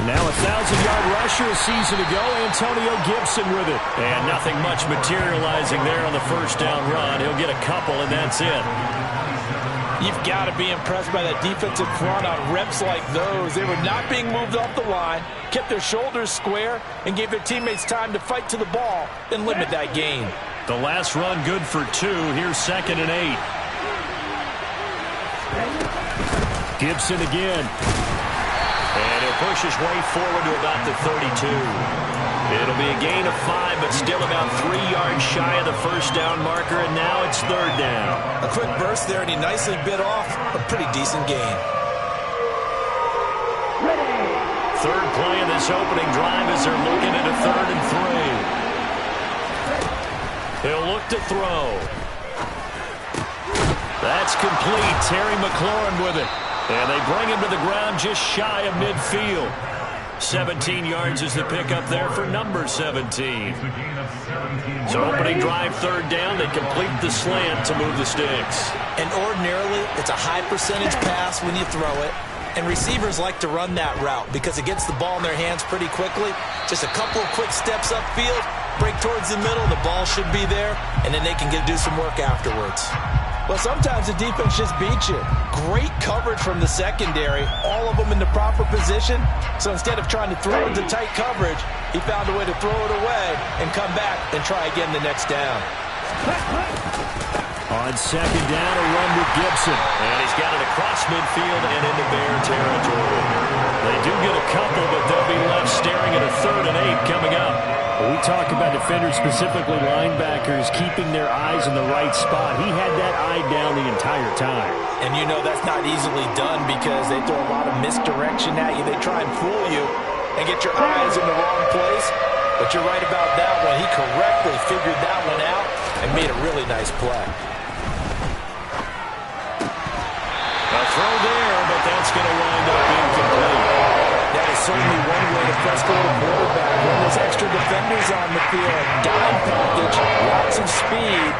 Now a 1,000-yard rusher a season ago, Antonio Gibson with it. And nothing much materializing there on the first down run. He'll get a couple, and that's it. You've got to be impressed by that defensive front on reps like those. They were not being moved off the line, kept their shoulders square, and gave their teammates time to fight to the ball and limit that gain. The last run good for 2. Here's 2nd and 8. Gibson again. And he'll push his way forward to about the 32. It'll be a gain of 5, but still about 3 yards shy of the first down marker, and now it's 3rd down. A quick burst there, and he nicely bit off a pretty decent gain. Third play of this opening drive as they're looking at a 3rd and 3. He'll look to throw. That's complete. Terry McLaurin with it. And they bring him to the ground just shy of midfield. 17 yards is the pickup there for number 17. So opening drive, 3rd down. They complete the slant to move the sticks. And ordinarily, it's a high percentage pass when you throw it. And receivers like to run that route because it gets the ball in their hands pretty quickly. Just a couple of quick steps upfield, break towards the middle, the ball should be there, and then they can do some work afterwards. Well, sometimes the defense just beats you. Great coverage from the secondary, all of them in the proper position. So instead of trying to throw into tight coverage, he found a way to throw it away and come back and try again the next down. On 2nd down, a run with Gibson. And he's got it across midfield and into Bear territory. They do get a couple, but they'll be left staring at a 3rd and 8 coming up. When we talk about defenders, specifically linebackers, keeping their eyes in the right spot. He had that eye down the entire time. And you know that's not easily done because they throw a lot of misdirection at you. They try and fool you and get your eyes in the wrong place. But you're right about that one. He correctly figured that one out and made a really nice play. A throw there, but that's going to wind up incomplete. That is certainly one way to frustrate a quarterback. When there's extra defenders on the field, dime package, lots of speed,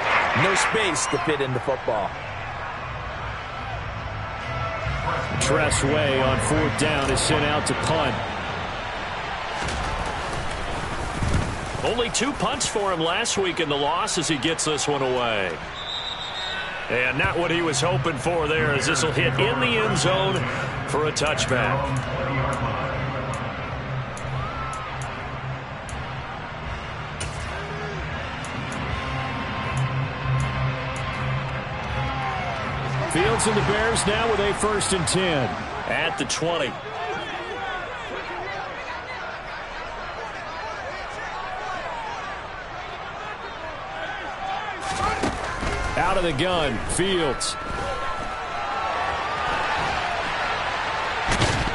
no space to fit in the football. Tress Way on 4th down is sent out to punt. Only 2 punts for him last week in the loss as he gets this one away. And not what he was hoping for there, as this will hit in the end zone for a touchback. Fields and the Bears now with a 1st and 10. At the 20. Out of the gun, Fields.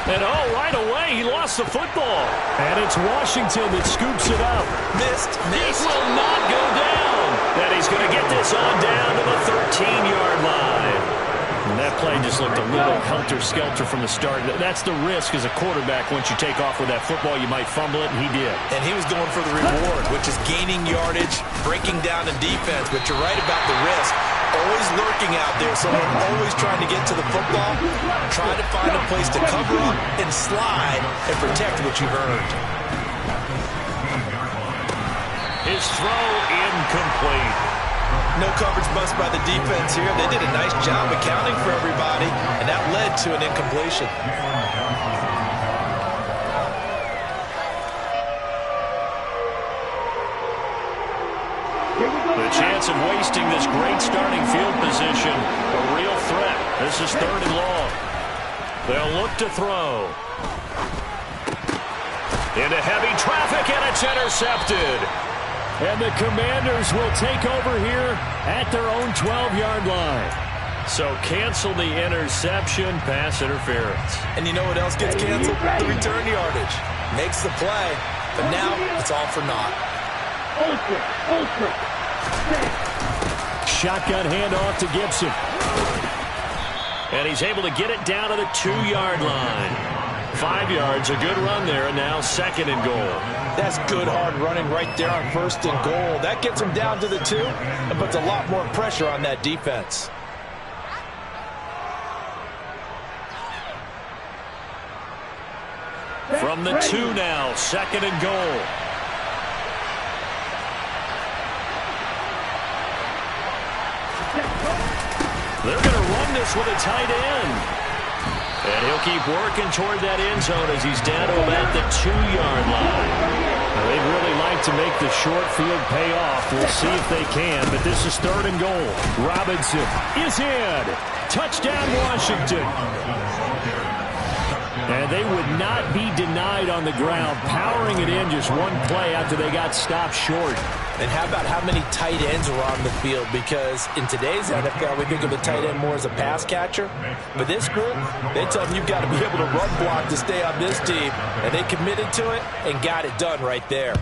And right away, he lost the football. And it's Washington that scoops it up. Missed. He will not go down. And he's going to get this on down to the 13-yard line. And that play just looked a little helter-skelter from the start. That's the risk as a quarterback. Once you take off with that football, you might fumble it, and he did. And he was going for the reward, which is gaining yardage, breaking down in defense. But you're right about the risk. Always lurking out there, someone always trying to get to the football. Try to find a place to cover up and slide and protect what you've earned. His throw incomplete. No coverage bust by the defense here. They did a nice job accounting for everybody, and that led to an incompletion. The chance of wasting this great starting field position, a real threat. This is 3rd and long. They'll look to throw. Into heavy traffic, and it's intercepted. And the Commanders will take over here at their own 12-yard line. So cancel the interception, pass interference. And you know what else gets canceled? The return yardage. Makes the play, but now it's all for naught. Shotgun handoff to Gibson. And he's able to get it down to the 2-yard line. 5 yards, a good run there, and now 2nd and goal. That's good hard running right there on 1st and goal. That gets them down to the 2 and puts a lot more pressure on that defense. From the 2 now, 2nd and goal. They're going to run this with a tight end. And he'll keep working toward that end zone as he's down to about the 2-yard line. Now, they'd really like to make the short field pay off. We'll see if they can, but this is 3rd and goal. Robinson is in. Touchdown, Washington. And they would not be denied on the ground, powering it in just one play after they got stopped short. And how about how many tight ends are on the field? Because in today's NFL, we think of the tight end more as a pass catcher. But this group, they tell them you've got to be able to run block to stay on this team. And they committed to it and got it done right there.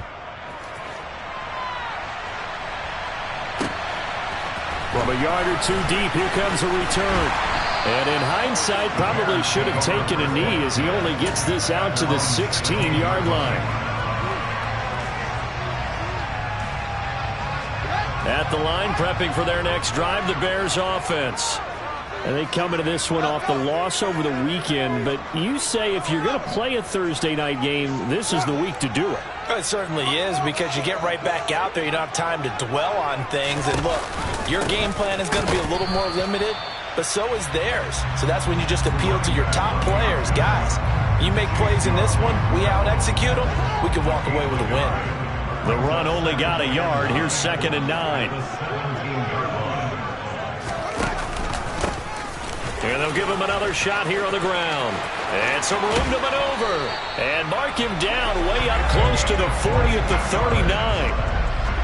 From a yard or 2 deep, here comes a return. And in hindsight, probably should have taken a knee as he only gets this out to the 16-yard line. At the line, prepping for their next drive, the Bears offense. And they come into this one off the loss over the weekend. But you say if you're going to play a Thursday night game, this is the week to do it. It certainly is, because you get right back out there. You don't have time to dwell on things. And look, your game plan is going to be a little more limited, but so is theirs. So that's when you just appeal to your top players. Guys, you make plays in this one, we out-execute them, we can walk away with a win. The run only got a yard. Here's 2nd and 9. And they'll give him another shot here on the ground. And some room to maneuver. And mark him down way up close to the 40 at the 39.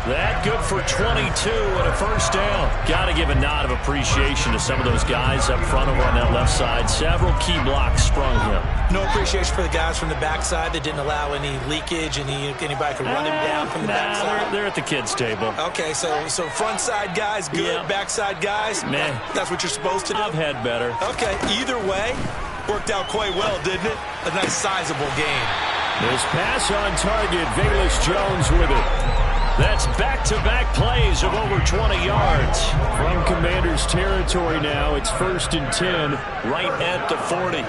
That good for 22 and a 1st down. Got to give a nod of appreciation to some of those guys up front over on that left side. Several key blocks sprung him. No appreciation for the guys from the backside that didn't allow any leakage, and anybody could run him down from the backside. They're at the kids' table. Okay, so front side guys, good. Yeah. Backside guys, nah. That's what you're supposed to do? I've had better. Okay, either way, worked out quite well, didn't it? A nice sizable gain. This pass on target, Velus Jones with it. That's back-to-back plays of over 20 yards. From Commander's territory now, it's 1st and 10. Right at the 40.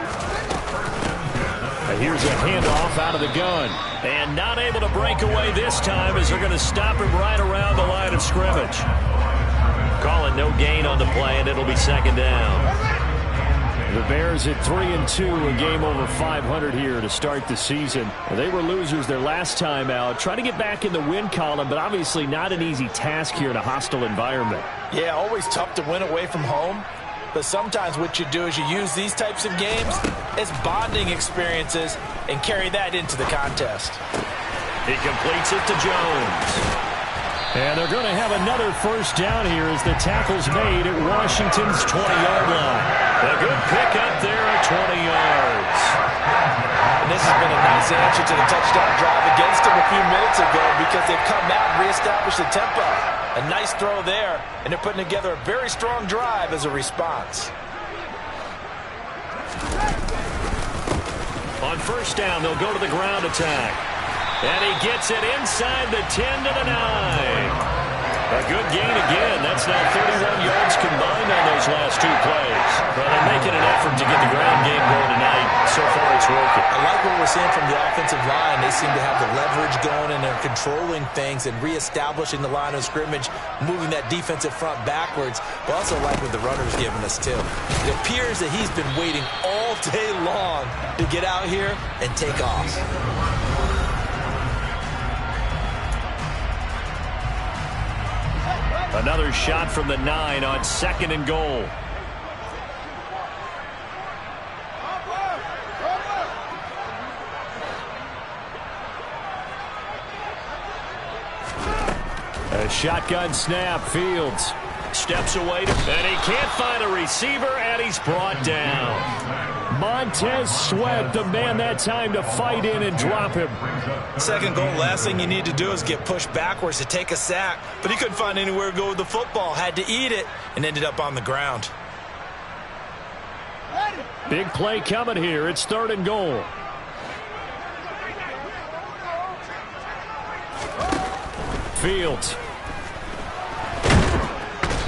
And here's a handoff out of the gun. And not able to break away this time as they're going to stop him right around the line of scrimmage. Calling no gain on the play, and it'll be 2nd down. The Bears at 3-2, a game over 500 here to start the season. They were losers their last time out. Trying to get back in the win column, but obviously not an easy task here in a hostile environment. Yeah, always tough to win away from home. But sometimes what you do is you use these types of games as bonding experiences and carry that into the contest. He completes it to Jones. And they're going to have another 1st down here as the tackle's made at Washington's 20-yard line. A good pickup there at 20 yards. And this has been a nice answer to the touchdown drive against them a few minutes ago, because they've come out and reestablished the tempo. A nice throw there, and they're putting together a very strong drive as a response. On 1st down, they'll go to the ground attack. And he gets it inside the 10 to the 9. A good gain again. That's now 31 yards combined on those last 2 plays. Well, they're making an effort to get the ground game going tonight. So far, it's working. I like what we're seeing from the offensive line. They seem to have the leverage going, and they're controlling things and reestablishing the line of scrimmage, moving that defensive front backwards. But also like what the runner's giving us, too. It appears that he's been waiting all day long to get out here and take off. Another shot from the 9 on 2nd and goal. A shotgun snap, Fields. Steps away, and he can't find a receiver, and he's brought down. Montez Sweat, the man that time to fight in and drop him. 2nd goal, last thing you need to do is get pushed backwards to take a sack. But he couldn't find anywhere to go with the football, had to eat it, and ended up on the ground. Big play coming here. It's 3rd and goal. midfield.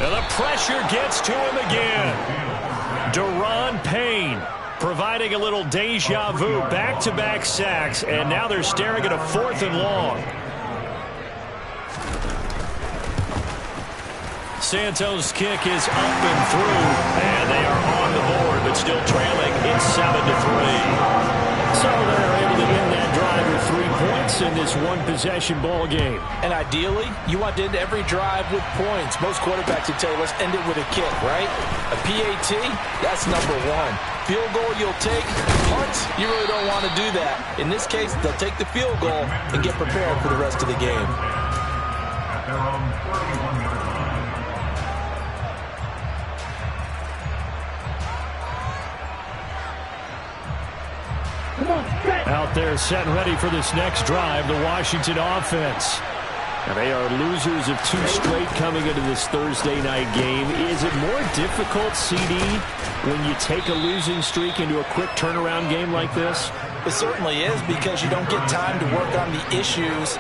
And the pressure gets to him again. Daron Payne providing a little deja vu. Back-to-back sacks, and now they're staring at a 4th and long. Santos' kick is up and through, and they are on the board, but still trailing. It's 7-3. So they're able to end that drive with 3 points in this one-possession ball game. And ideally, you want to end every drive with points. Most quarterbacks would tell you, let's end it with a kick, right? A PAT, that's number 1. Field goal you'll take. Punts, you really don't want to do that. In this case, they'll take the field goal and get prepared for the rest of the game. Out there set and ready for this next drive, the Washington offense. And they are losers of 2 straight coming into this Thursday night game. Is it more difficult, CD, when you take a losing streak into a quick turnaround game like this? It certainly is, because you don't get time to work on the issues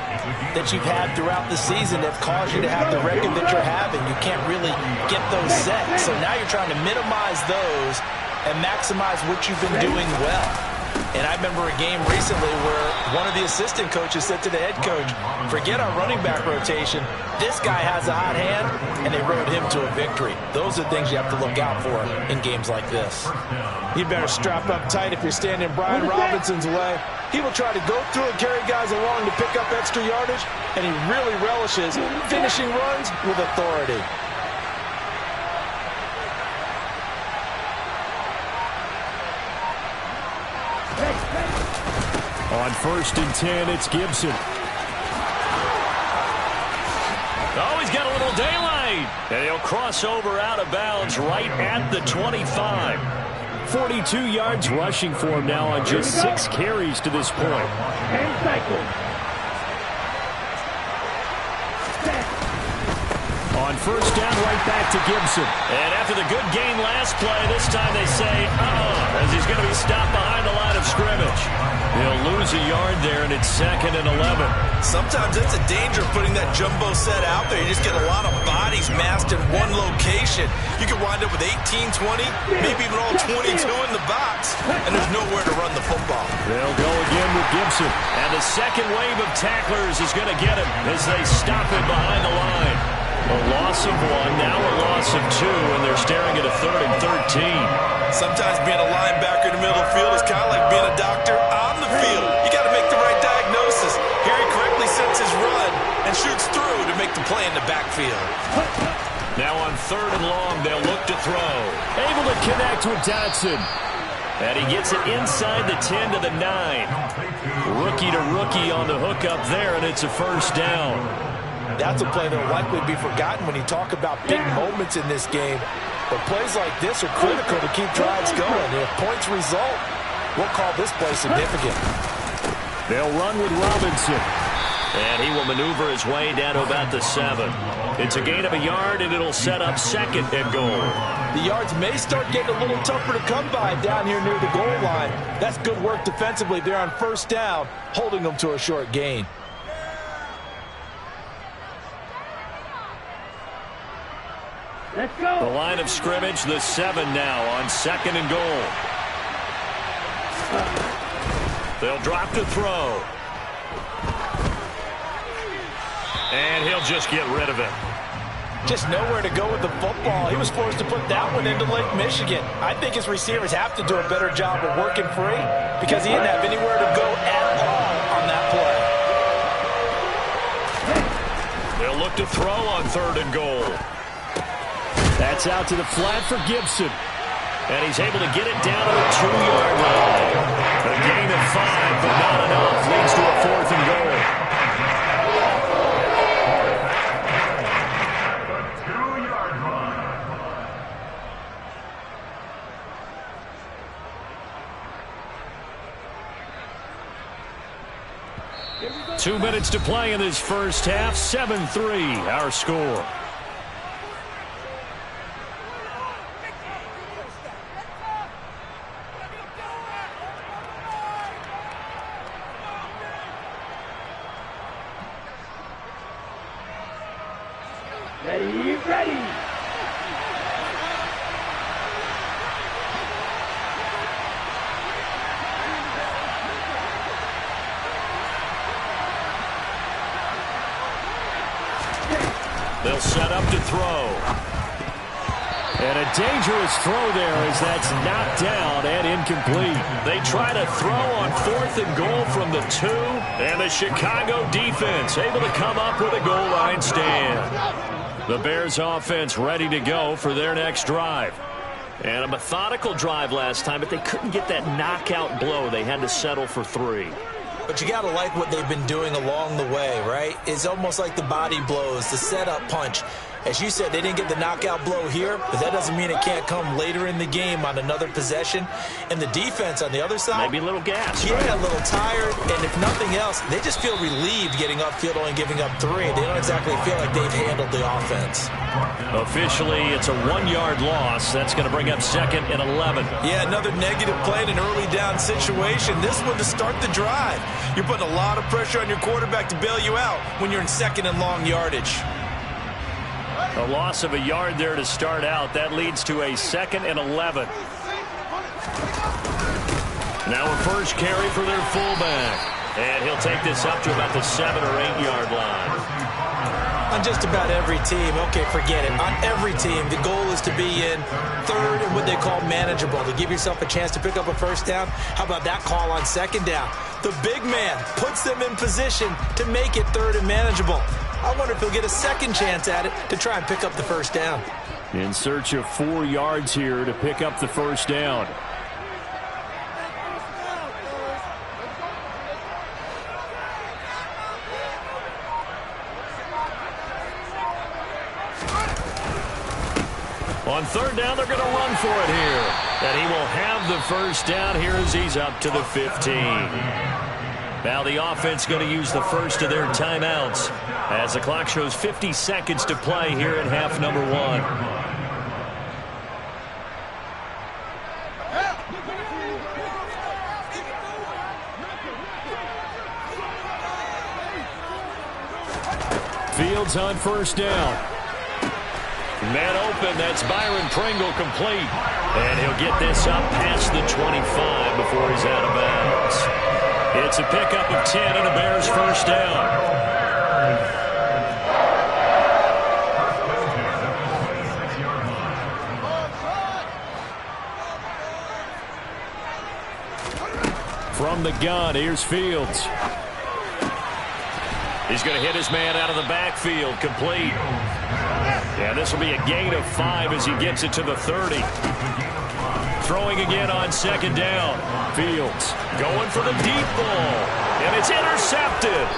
that you've had throughout the season that caused you to have the record that you're having. You can't really get those set. So now you're trying to minimize those and maximize what you've been doing well. And I remember a game recently where one of the assistant coaches said to the head coach, forget our running back rotation. This guy has a hot hand, and they rode him to a victory. Those are things you have to look out for in games like this. You better strap up tight if you're standing Brian Robinson's way. He will try to go through and carry guys along to pick up extra yardage, and he really relishes finishing runs with authority. On 1st and 10, it's Gibson. Oh, he's got a little daylight. And he'll cross over out of bounds right at the 25. 42 yards rushing for him now on just 6 carries to this point. And cycle. On 1st down, right back to Gibson. And after the good gain last play, this time they say, as he's going to be stopped behind the line of scrimmage. He'll lose a yard there, and it's 2nd and 11. Sometimes it's a danger putting that jumbo set out there. You just get a lot of bodies massed in one location. You could wind up with 18, 20, maybe even all 22 in the box, and there's nowhere to run the football. They'll go again with Gibson. And the second wave of tacklers is going to get him as they stop him behind the line. A loss of 1, now a loss of 2, and they're staring at a 3rd and 13. Sometimes being a linebacker in the middle of the field is kind of like being a doctor on the field. You got to make the right diagnosis. Here he correctly sets his run and shoots through to make the play in the backfield. Now on 3rd and long, they'll look to throw. Able to connect with Dotson. And he gets it inside the 10 to the 9. Rookie to rookie on the hook up there, and it's a 1st down. That's a play that will likely be forgotten when you talk about big moments in this game. But plays like this are critical to keep drives going. And if points result, we'll call this play significant. They'll run with Robinson. And he will maneuver his way down to about the 7. It's a gain of a yard, and it'll set up 2nd and goal. The yards may start getting a little tougher to come by down here near the goal line. That's good work defensively there on 1st down, holding them to a short gain. Let's go. The line of scrimmage, the 7 now on 2nd and goal. They'll drop to throw. And he'll just get rid of it. Just nowhere to go with the football. He was forced to put that one into Lake Michigan. I think his receivers have to do a better job of working free because he didn't have anywhere to go at all on that play. They'll look to throw on 3rd and goal. That's out to the flat for Gibson. And he's able to get it down to the 2-yard line. A gain of 5, but not enough. Leads to a 4th and goal. Go. 2 minutes to play in this first half. 7-3, our score. Ready, ready. They'll set up to throw. And a dangerous throw there as that's knocked down and incomplete. They try to throw on 4th and goal from the 2. And the Chicago defense able to come up with a goal line stand. The Bears offense ready to go for their next drive. And a methodical drive last time, but they couldn't get that knockout blow. They had to settle for 3. But you got to like what they've been doing along the way, right? It's almost like the body blows, the setup punch. As you said, they didn't get the knockout blow here, but that doesn't mean it can't come later in the game on another possession. And the defense on the other side, maybe a little gas. Yeah, right? A little tired. And if nothing else, they just feel relieved getting upfield, only giving up 3. They don't exactly feel like they've handled the offense. Officially, it's a 1-yard loss. That's going to bring up 2nd and 11. Yeah, another negative play in an early down situation. This one to start the drive. You're putting a lot of pressure on your quarterback to bail you out when you're in 2nd and long yardage. A loss of a yard there to start out. That leads to a 2nd and 11. Now a first carry for their fullback. And he'll take this up to about the 7 or 8 yard line. On just about every team, okay, forget it. On every team, the goal is to be in 3rd and what they call manageable, to give yourself a chance to pick up a first down. How about that call on 2nd down? The big man puts them in position to make it 3rd and manageable. I wonder if he'll get a second chance at it to try and pick up the first down. In search of 4 yards here to pick up the first down. On 3rd down, they're going to run for it here. And he will have the first down here as he's up to the 15. Now the offense going to use the first of their timeouts as the clock shows 50 seconds to play here in half number 1. Fields on first down. Man open, that's Byron Pringle complete. And he'll get this up past the 25 before he's out of bounds. It's a pickup of 10 and a Bears first down. From the gun, here's Fields. He's going to hit his man out of the backfield, complete. Yeah, this will be a gain of 5 as he gets it to the 30. Throwing again on 2nd down. Fields going for the deep ball. And it's intercepted.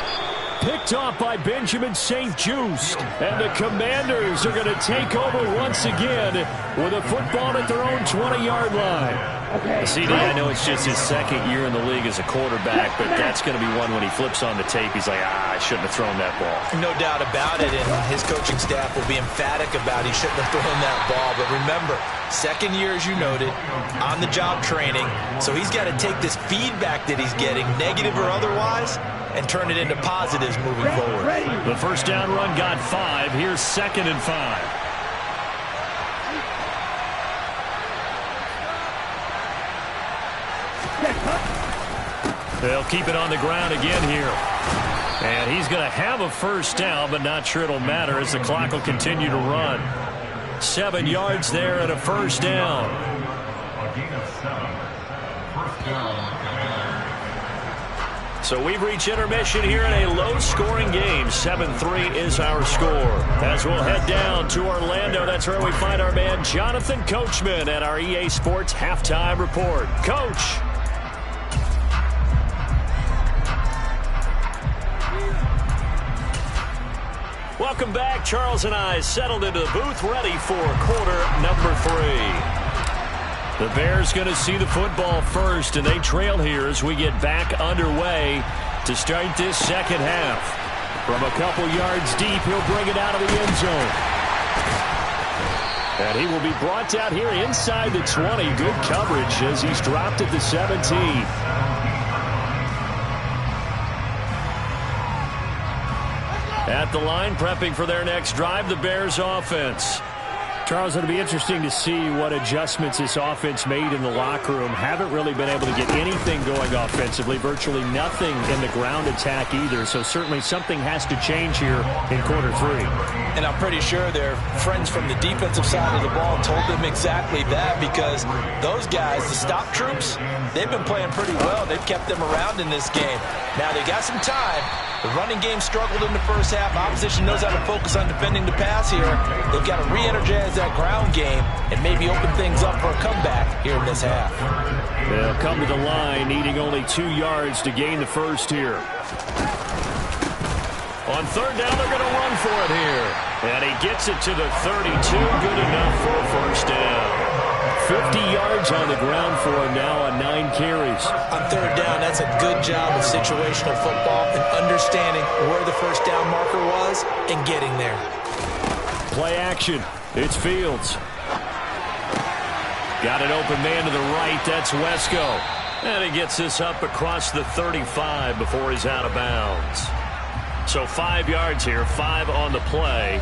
Picked off by Benjamin St-Juste. And the Commanders are going to take over once again with a football at their own 20-yard line. CD, I know it's just his 2nd year in the league as a quarterback, but that's going to be one when he flips on the tape. He's like, I shouldn't have thrown that ball. No doubt about it, and his coaching staff will be emphatic about he shouldn't have thrown that ball. But remember, 2nd year, as you noted, on-the-job training. So he's got to take this feedback that he's getting, negative or otherwise, and turn it into positives moving forward. The first down run got 5. Here's 2nd and 5. They'll keep it on the ground again here. And he's going to have a first down, but not sure it'll matter as the clock will continue to run. 7 yards there and a first down. So we've reached intermission here in a low-scoring game. 7-3 is our score. As we'll head down to Orlando, that's where we find our man Jonathan Coachman at our EA Sports Halftime Report. Coach. Welcome back. Charles and I settled into the booth ready for quarter number 3. The Bears going to see the football first, and they trail here as we get back underway to start this second half. From a couple yards deep, he'll bring it out of the end zone. And he will be brought down here inside the 20. Good coverage as he's dropped at the 17. At the line, prepping for their next drive, the Bears offense. Charles, it'll be interesting to see what adjustments this offense made in the locker room. Haven't really been able to get anything going offensively, virtually nothing in the ground attack either. So certainly something has to change here in quarter 3. And I'm pretty sure their friends from the defensive side of the ball told them exactly that, because those guys, the stop troops, they've been playing pretty well. They've kept them around in this game. Now they got some time. The running game struggled in the first half. Opposition knows how to focus on defending the pass here. They've got to re-energize that ground game and maybe open things up for a comeback here in this half. They'll come to the line, needing only 2 yards to gain the first here. On third down, they're going to run for it here. And he gets it to the 32. Good enough for a first down. 50 yards on the ground for him now on 9 carries. On third down, that's a good job of situational football and understanding where the first down marker was and getting there. Play action. It's Fields. Got an open man to the right. That's Wesco. And he gets this up across the 35 before he's out of bounds. So 5 yards here, 5 on the play.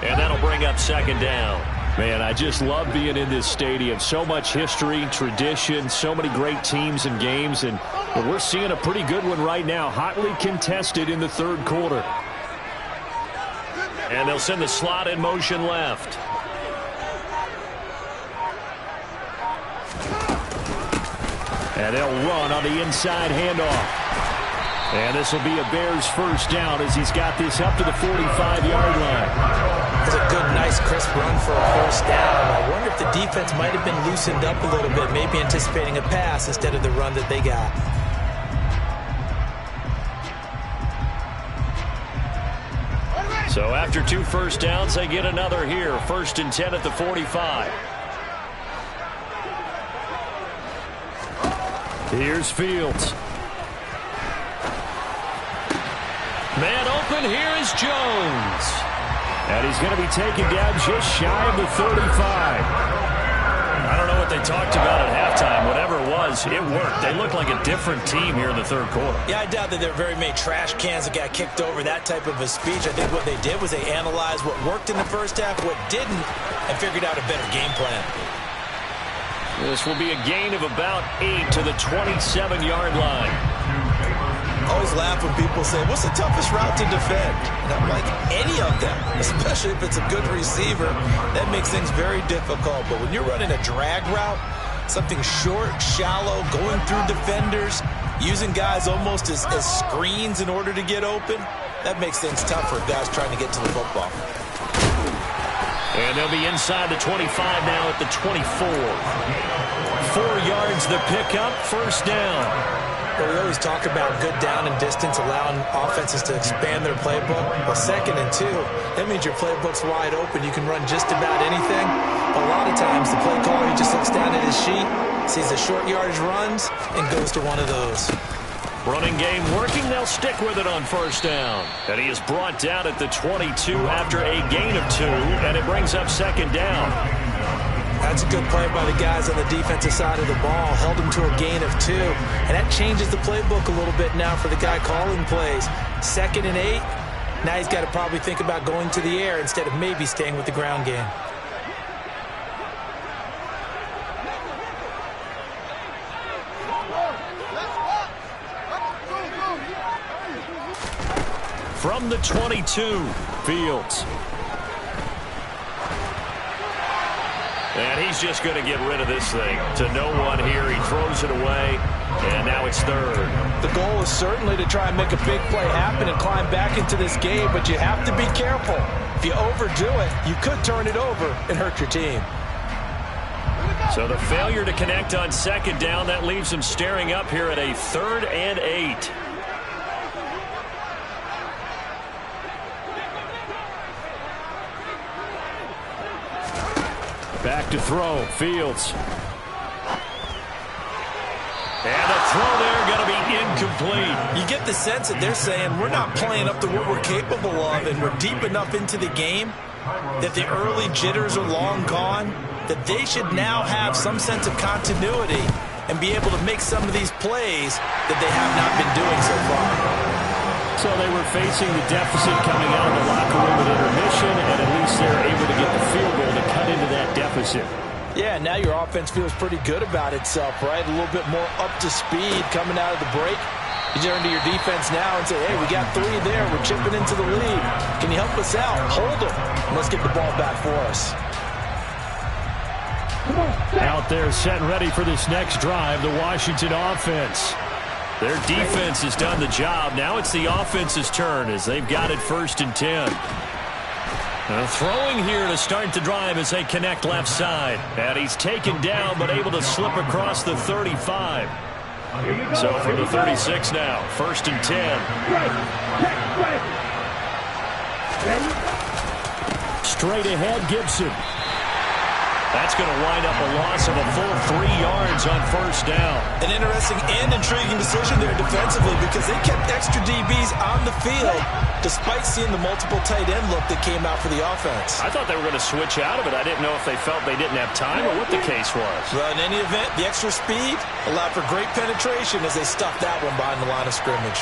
And that'll bring up second down. Man, I just love being in this stadium. So much history, tradition, so many great teams and games. And we're seeing a pretty good one right now. Hotly contested in the third quarter. And they'll send the slot in motion left. And they'll run on the inside handoff. And this will be a Bears first down as he's got this up to the 45-yard line. It's a good, nice, crisp run for a first down. I wonder if the defense might have been loosened up a little bit, maybe anticipating a pass instead of the run that they got. So after 2 first downs, they get another here. 1st and 10 at the 45. Here's Fields. Man open, here is Jones. And he's going to be taken down just shy of the 35. I don't know what they talked about at halftime. Whatever it was, it worked. They looked like a different team here in the third quarter. Yeah, I doubt that there were very many trash cans that got kicked over, that type of a speech. I think what they did was they analyzed what worked in the first half, what didn't, and figured out a better game plan. This will be a gain of about 8 to the 27-yard line. I always laugh when people say, what's the toughest route to defend? And I'm like, any of them, especially if it's a good receiver. That makes things very difficult. But when you're running a drag route, something short, shallow, going through defenders, using guys almost as screens in order to get open, that makes things tough for guys trying to get to the football. And they'll be inside the 25 now at the 24. 4 yards the pickup, first down. Well, we always talk about good down and distance, allowing offenses to expand their playbook. Well, 2nd and 2, that means your playbook's wide open. You can run just about anything. But a lot of times, the play caller, he just looks down at his sheet, sees the short yardage runs, and goes to one of those. Running game working. They'll stick with it on first down. And he is brought down at the 22 after a gain of 2, and it brings up second down. That's a good play by the guys on the defensive side of the ball. Held him to a gain of 2. And that changes the playbook a little bit now for the guy calling plays. 2nd and 8. Now he's got to probably think about going to the air instead of maybe staying with the ground game. From the 22, Fields. And he's just going to get rid of this thing to no one here. He throws it away, and now it's 3rd. The goal is certainly to try and make a big play happen and climb back into this game, but you have to be careful. If you overdo it, you could turn it over and hurt your team. So the failure to connect on 2nd down, that leaves them staring up here at a 3rd and 8. Back to throw, Fields. And the throw there going to be incomplete. You get the sense that they're saying we're not playing up to what we're capable of, and we're deep enough into the game that the early jitters are long gone, that they should now have some sense of continuity and be able to make some of these plays that they have not been doing so far. So they were facing the deficit coming out of the locker room at intermission, and at least they're able to get the field goal to cut into that deficit. Yeah, now your offense feels pretty good about itself, right? A little bit more up to speed coming out of the break. You turn to your defense now and say, hey, we got 3 there. We're chipping into the lead. Can you help us out? Hold them. And let's get the ball back for us. Out there set and ready for this next drive, the Washington offense. Their defense has done the job. Now it's the offense's turn as they've got it 1st and 10. Throwing here to start the drive as they connect left side. And he's taken down but able to slip across the 35. So from the 36 now, 1st and 10. Straight ahead, Gibson. That's going to wind up a loss of a full 3 yards on 1st down. An interesting and intriguing decision there defensively because they kept extra DBs on the field despite seeing the multiple tight end look that came out for the offense. I thought they were going to switch out of it. I didn't know if they felt they didn't have time or what the case was. Well, in any event, the extra speed allowed for great penetration as they stuffed that one behind the line of scrimmage.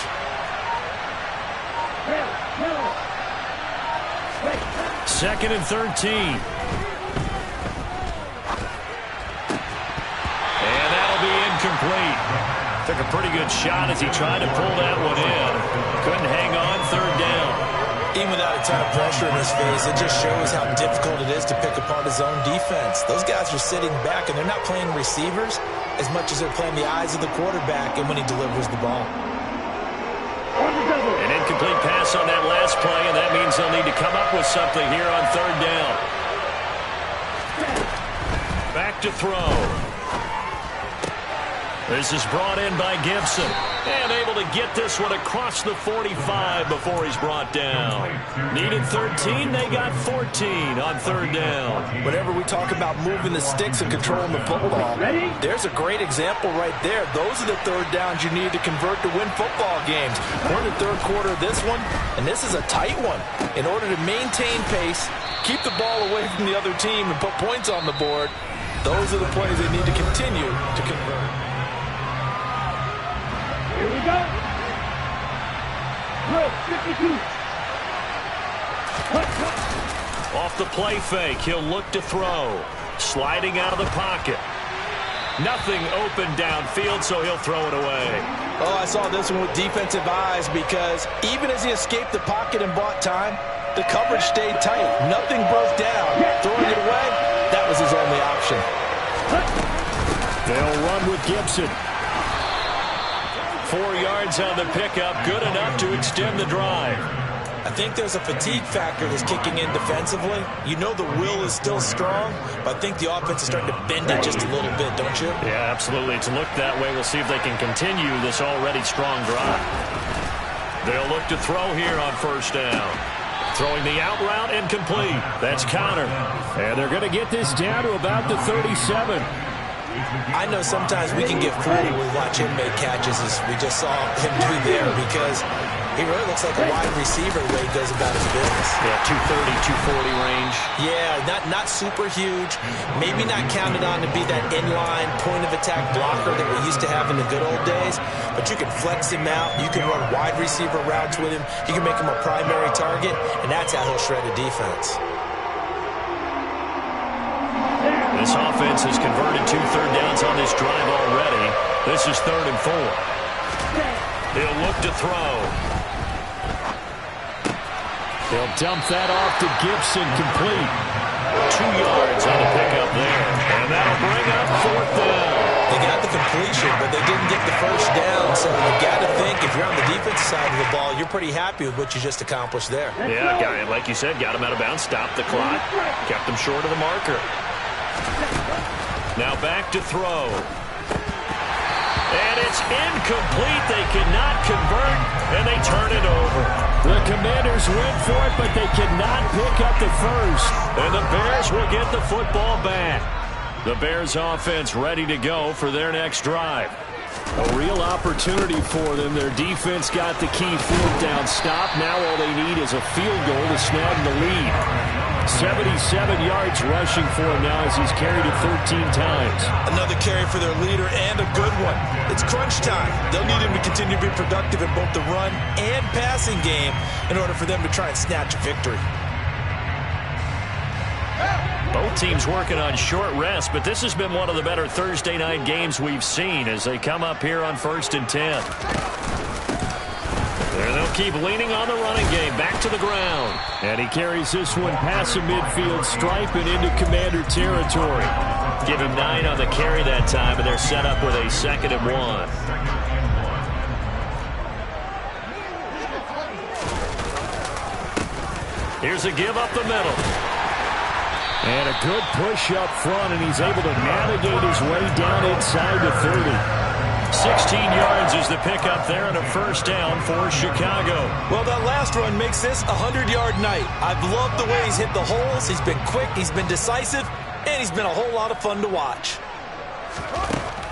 2nd and 13. Incomplete. Took a pretty good shot as he tried to pull that one in. Couldn't hang on, 3rd down. Even without a ton of pressure in his face, it just shows how difficult it is to pick apart his own defense. Those guys are sitting back, and they're not playing receivers as much as they're playing the eyes of the quarterback and when he delivers the ball. An incomplete pass on that last play, and that means they'll need to come up with something here on 3rd down. Back to throw. This is brought in by Gibson. And able to get this one across the 45 before he's brought down. Needed 13, they got 14 on 3rd down. Whenever we talk about moving the sticks and controlling the football, there's a great example right there. Those are the 3rd downs you need to convert to win football games. We're in the 3rd quarter of this one, and this is a tight one. In order to maintain pace, keep the ball away from the other team, and put points on the board, those are the plays they need to continue to convert. Here we go. Drill 52. Off the play fake, he'll look to throw. Sliding out of the pocket. Nothing open downfield, so he'll throw it away. Oh, I saw this one with defensive eyes because even as he escaped the pocket and bought time, the coverage stayed tight. Nothing broke down. Throwing it away, that was his only option. They'll run with Gibson. 4 yards on the pickup, good enough to extend the drive. I think there's a fatigue factor that's kicking in defensively. You know the will is still strong, but I think the offense is starting to bend it just a little bit, don't you? Yeah, absolutely. It's looked that way. We'll see if they can continue this already strong drive. They'll look to throw here on 1st down. Throwing the out route incomplete. That's Conner. And they're going to get this down to about the 37. I know sometimes we can get fooled when we watch him make catches as we just saw him do there because he really looks like a wide receiver the way he goes about his business. Yeah, 230, 240 range. Yeah, not super huge. Maybe not counted on to be that inline point-of-attack blocker that we used to have in the good old days, but you can flex him out. You can run wide receiver routes with him. You can make him a primary target, and that's how he'll shred a defense. This offense has converted 2 third downs on this drive already. This is 3rd and 4. He'll look to throw. He'll dump that off to Gibson, complete. 2 yards on the pickup there. And that'll bring up 4th down. They got the completion, but they didn't get the 1st down. So you got to think if you're on the defensive side of the ball, you're pretty happy with what you just accomplished there. Yeah, like you said, got him out of bounds, stopped the clock, kept him short of the marker. Now back to throw. And it's incomplete. They cannot convert, and they turn it over. The Commanders went for it, but they cannot pick up the first. And the Bears will get the football back. The Bears offense ready to go for their next drive. A real opportunity for them. Their defense got the key fourth down stop. Now all they need is a field goal to snag the lead. 77 yards rushing for him now as he's carried it 13 times. Another carry for their leader and a good one. It's crunch time. They'll need him to continue to be productive in both the run and passing game in order for them to try and snatch a victory. Both teams working on short rest, but this has been one of the better Thursday night games we've seen as they come up here on 1st and 10. There they'll keep leaning on the running game. Back to the ground. And he carries this one past the midfield stripe and into Commander territory. Give him 9 on the carry that time, and they're set up with a 2nd and 1. Here's a give up the middle. And a good push up front, and he's able to navigate his way down inside the 30. 16 yards is the pickup there and a first down for Chicago. Well, that last run makes this a 100-yard night. I've loved the way he's hit the holes. He's been quick, he's been decisive, and he's been a whole lot of fun to watch.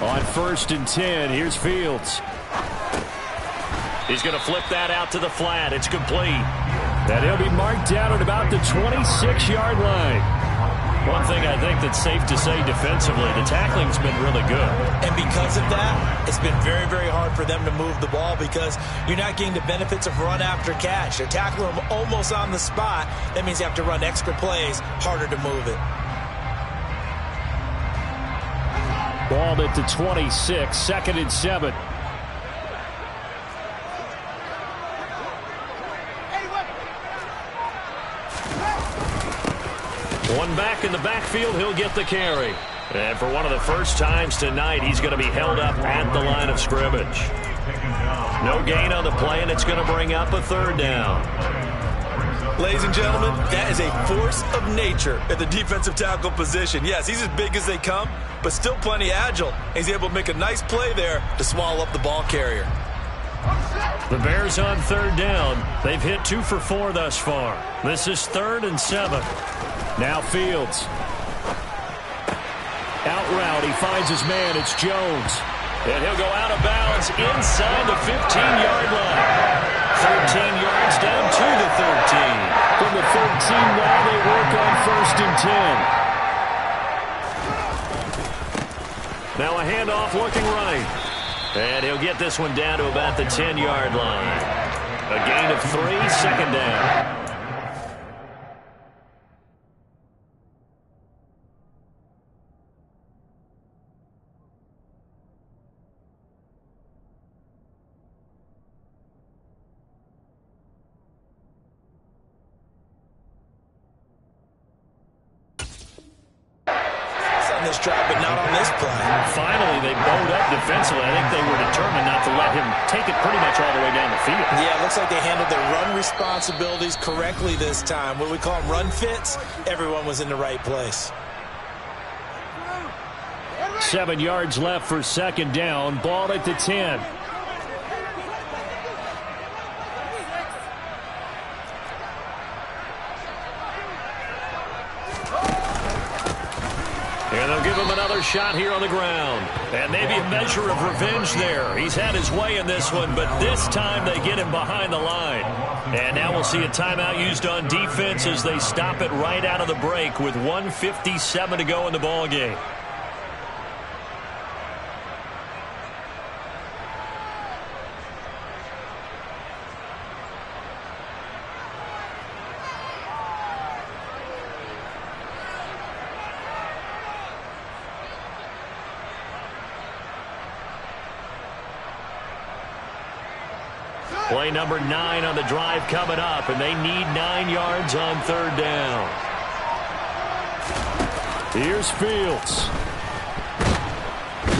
On 1st and 10, here's Fields. He's going to flip that out to the flat. It's complete. And he'll be marked down at about the 26-yard line. One thing I think that's safe to say defensively, the tackling's been really good. And because of that, it's been very, very hard for them to move the ball because you're not getting the benefits of run after catch. They're tackling them almost on the spot. That means you have to run extra plays, harder to move it. Ball at the 26, 2nd and 7. One back in the backfield, he'll get the carry. And for one of the first times tonight, he's going to be held up at the line of scrimmage. No gain on the play, and it's going to bring up a 3rd down. Ladies and gentlemen, that is a force of nature at the defensive tackle position. Yes, he's as big as they come, but still plenty agile. He's able to make a nice play there to swallow up the ball carrier. The Bears on 3rd down. They've hit 2 for 4 thus far. This is 3rd and 7. Now Fields. Out route, he finds his man. It's Jones. And he'll go out of bounds inside the 15-yard line. 13 yards down to the 13. From the 13 now, they work on 1st and 10. Now a handoff looking right. And he'll get this one down to about the 10-yard line. A gain of 3, 2nd down. This drive, but not on this play. Finally, they bowed up defensively. I think they were determined not to let him take it pretty much all the way down the field. Yeah, it looks like they handled their run responsibilities correctly this time. What we call them run fits, everyone was in the right place. 7 yards left for 2nd down. Ball at the 10. And they'll give him another shot here on the ground. And maybe a measure of revenge there. He's had his way in this one, but this time they get him behind the line. And now we'll see a timeout used on defense as they stop it right out of the break with 1:57 to go in the ballgame. Play number 9 on the drive coming up, and they need 9 yards on 3rd down. Here's Fields.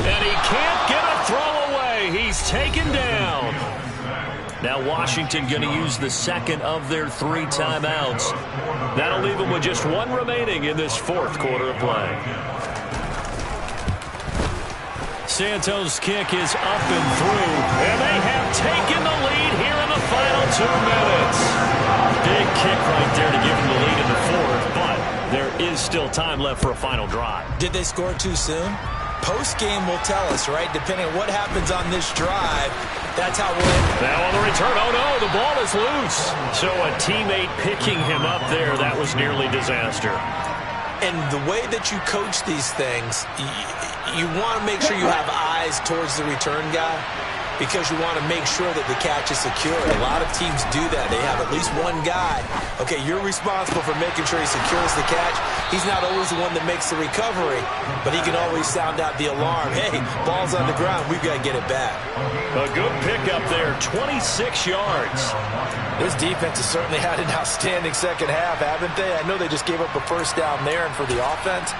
And he can't get a throw away. He's taken down. Now Washington going to use the 2nd of their 3 timeouts. That'll leave them with just 1 remaining in this 4th quarter of play. Santos' kick is up and through, and they have taken the lead here in the final 2 minutes. Big kick right there to give them the lead in the 4th, but there is still time left for a final drive. Did they score too soon? Post-game will tell us, right? Depending on what happens on this drive, that's how we'll end. Now on the return, oh no, the ball is loose. So a teammate picking him up there, that was nearly disaster. And the way that you coach these things, you want to make sure you have eyes towards the return guy, because you want to make sure that the catch is secure. A lot of teams do that. They have at least one guy. Okay, you're responsible for making sure he secures the catch. He's not always the one that makes the recovery, but he can always sound out the alarm. Hey, ball's on the ground. We've got to get it back. A good pickup there, 26 yards. This defense has certainly had an outstanding second half, haven't they? I know they just gave up a first down there, and for the offense,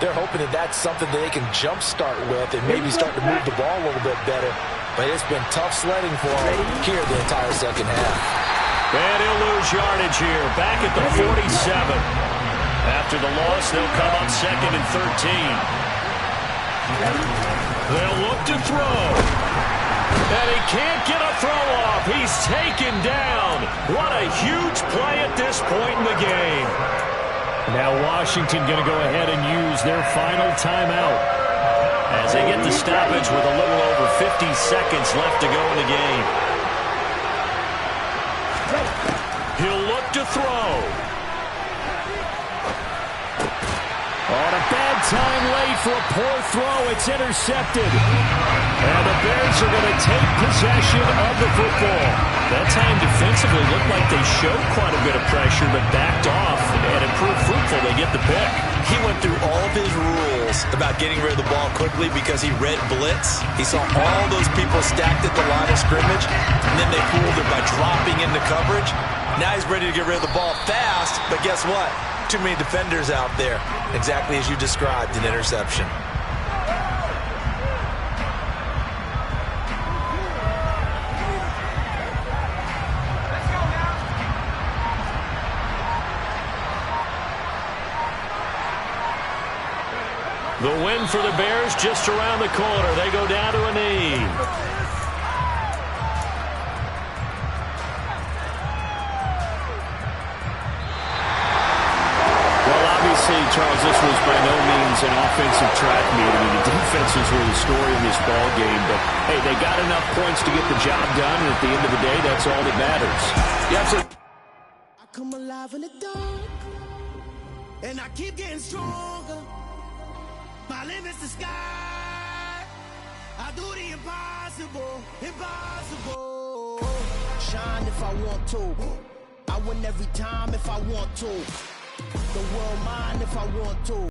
they're hoping that that's something that they can jumpstart with and maybe start to move the ball a little bit better. But it's been tough sledding for them here the entire second half. And he'll lose yardage here, back at the 47. After the loss, they'll come up 2nd and 13. They'll look to throw. And he can't get a throw off. He's taken down. What a huge play at this point in the game. Now Washington going to go ahead and use their final timeout as they get the stoppage with a little over 50 seconds left to go in the game. He'll look to throw. On a bad time late for a poor throw. It's intercepted. And the Bears are going to take possession of the football. That time defensively looked like they showed quite a bit of pressure, but backed off and improved fruitful. They get the pick. He went through all of his rules about getting rid of the ball quickly because he read blitz. He saw all those people stacked at the line of scrimmage, and then they fooled it by dropping into coverage. Now he's ready to get rid of the ball fast, but guess what? Too many defenders out there. Exactly as you described, an interception. The win for the Bears just around the corner. They go down to a knee. Well, obviously, Charles, this was by no means an offensive track meet. I mean, the defenses were the story in this ball game. But, hey, they got enough points to get the job done. And at the end of the day, that's all that matters. Yeah, absolutely. I come alive in the dark, and I keep getting stronger. My limit's the sky. I do the impossible, impossible. Shine if I want to. I win every time if I want to. The world mine if I want to.